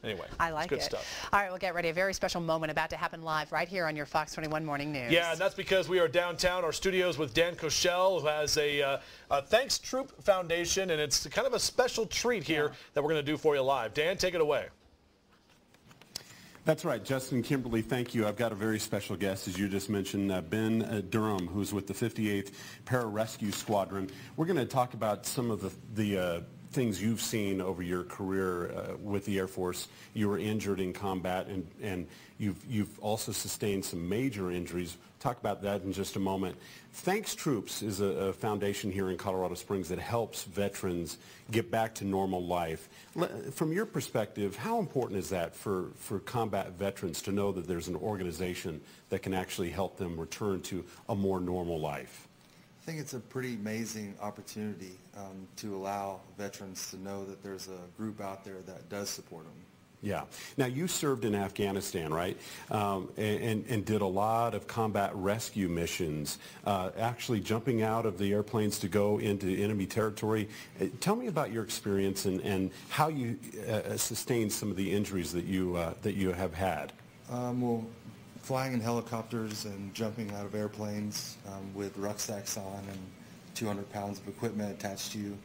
Anyway, I like it's good it. stuff. All right, we'll get ready. A very special moment about to happen live right here on your Fox 21 Morning News. Yeah, and that's because we are downtown, our studios, with Dan Koshel, who has a Thanks Troop Foundation, and it's kind of a special treat here that we're going to do for you live. Dan, take it away. That's right, Justin, Kimberly, thank you. I've got a very special guest, as you just mentioned, Ben Durham, who's with the 58th Pararescue Squadron. We're going to talk about some of the things you've seen over your career with the Air Force. You were injured in combat, and you've also sustained some major injuries. Talk about that in just a moment. Thanks Troops is a foundation here in Colorado Springs that helps veterans get back to normal life. From your perspective, how important is that for combat veterans to know that there's an organization that can actually help them return to a more normal life? I think it's a pretty amazing opportunity to allow veterans to know that there's a group out there that does support them. Yeah. Now, you served in Afghanistan, right? And did a lot of combat rescue missions, actually jumping out of the airplanes to go into enemy territory. Tell me about your experience and how you sustained some of the injuries that you have had. Well, flying in helicopters and jumping out of airplanes with rucksacks on and 200 pounds of equipment attached to you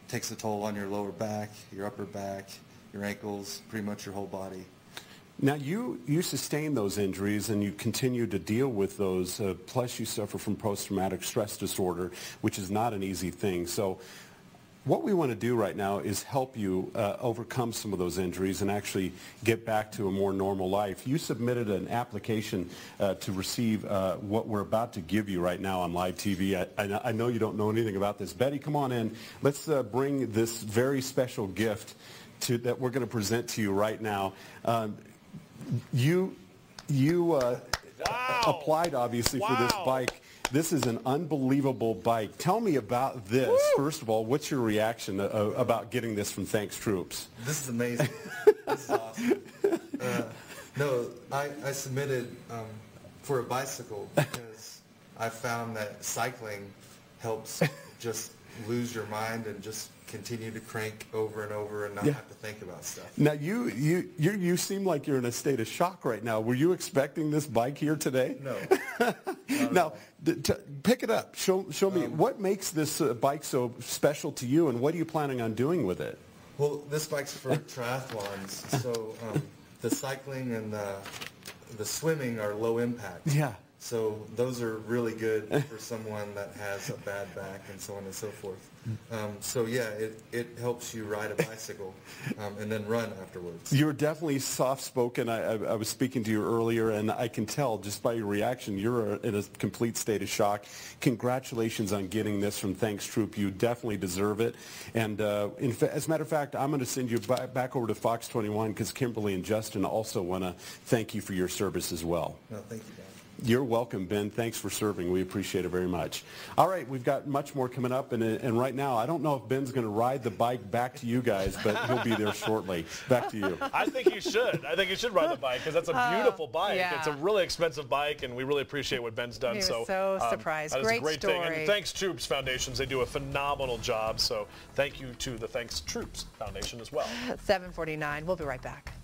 takes a toll on your lower back, your upper back, your ankles, pretty much your whole body. Now, you sustained those injuries and you continue to deal with those, plus you suffer from post-traumatic stress disorder, which is not an easy thing. So what we want to do right now is help you overcome some of those injuries and actually get back to a more normal life. You submitted an application to receive what we're about to give you right now on live TV. I know you don't know anything about this. Betty, come on in. Let's bring this very special gift that we're going to present to you right now. You applied, obviously, for this bike. This is an unbelievable bike. Tell me about this. Woo! First of all, what's your reaction about getting this from Thanks Troops? This is amazing. This is awesome. No, I submitted for a bicycle because I found that cycling helps just lose your mind and just continue to crank over and over and not have to think about stuff. Now, you seem like you're in a state of shock right now. Were you expecting this bike here today? No. Now, pick it up. Show me what makes this bike so special to you, and what are you planning on doing with it? Well, this bike's for triathlons, so the cycling and the swimming are low impact. Yeah. So those are really good for someone that has a bad back and so on and so forth. So yeah, it helps you ride a bicycle and then run afterwards. You're definitely soft-spoken. I was speaking to you earlier, and I can tell just by your reaction you're in a complete state of shock. Congratulations on getting this from Thanks Troop. You definitely deserve it. And as a matter of fact, I'm going to send you back over to Fox 21 because Kimberly and Justin also want to thank you for your service as well. No, thank you, Dan. You're welcome, Ben. Thanks for serving. We appreciate it very much. All right, we've got much more coming up, and right now, I don't know if Ben's going to ride the bike back to you guys, but he'll be there shortly. Back to you. I think you should. I think you should ride the bike because that's a beautiful bike. Yeah. It's a really expensive bike, and we really appreciate what Ben's done. He was so surprised. That is a great story. thing. And Thanks Troops Foundations, they do a phenomenal job. So thank you to the Thanks Troops Foundation as well. 7:49. We'll be right back.